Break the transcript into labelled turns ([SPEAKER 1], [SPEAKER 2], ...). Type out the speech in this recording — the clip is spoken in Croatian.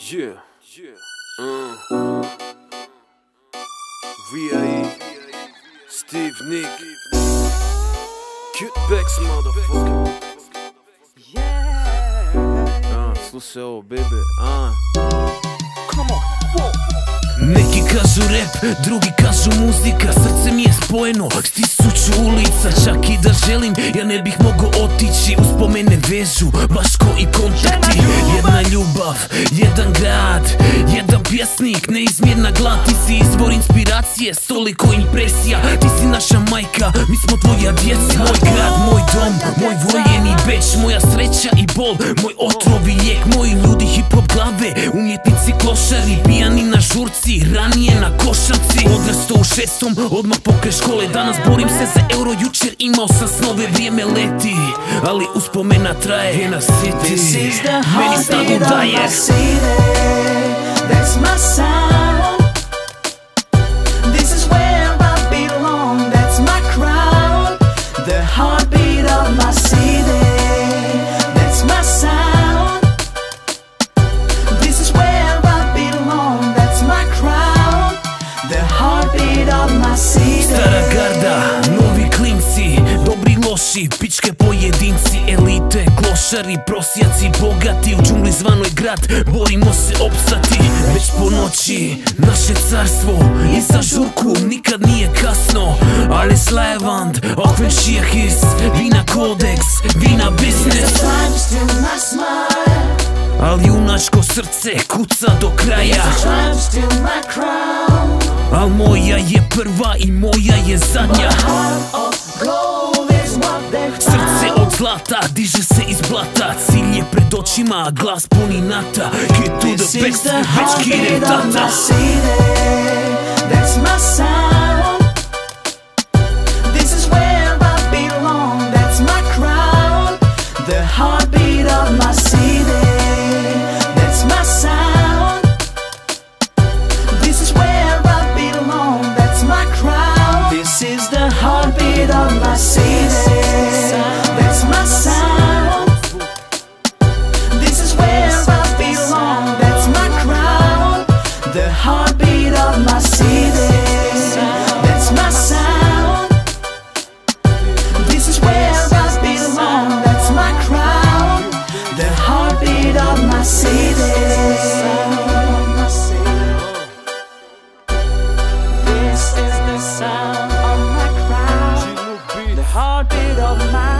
[SPEAKER 1] Yeah. VIE, Steve Nick, Cute Bex, motherfucker. Slušaj ovo, baby. Come on, whoa.
[SPEAKER 2] Neki kažu rap, drugi kažu muzika. Srce mi je spojeno s tisuću ulica. Čak i da želim, ja ne bih mogao otići. Uspomene vežu, baš ko i kontakti. Jedna ljubav, jedan grad, jedan pjesnik, neizmjerna glad. Ti si izvor inspiracije, s toliko impresija. Ti si naša majka, mi smo tvoja djeca. Moj grad, moj dom, moj voljeni Beč. Moja sreća i bol, moj otrov i lijek. Moji ljudi hip-hop glave, umjetnici klošari, pijani na žurci, ranije na košarci. Odrasto u 6. odmah pokraj škole. Danas borim se za euro, jučer imao sam snove. Vrijeme leti, ali uspomena traje. Jena City, meni snagu daje.
[SPEAKER 3] That's my sound. This is where I belong. That's my crown. The heartbeat of my city. That's my sound. This is where I belong. That's my crown. The heartbeat of my city.
[SPEAKER 2] Stara garda, novi klinci, dobri loši, pičke pojedinci, elite, klošari, prosjaci, bogati. U džungli zvanoj grad, borimo se opstati. Već po noći, naše carstvo, i za žurku nikad nije kasno. Alles Levand, auch wenn schier ist, Wiener Kodex, Wiener Business. Al junačko srce kuca do kraja. Al moja je prva i moja je zadnja. Srce od zlata, diže se iz blata. Cilj je pred očima, glas puni nata. Get to the best, već kidem tata.
[SPEAKER 3] That's my sound. This is where I belong. That's my crown. The heartbeat of my city. That's my sound. This is where I belong. That's my crown. This is the heartbeat of my city. That's my sound. This is where I belong. That's my crown. The heartbeat of my city. That's my sound. This is where I belong. That's my crown. The heartbeat of my city. This is the sound of my crown. The heartbeat of my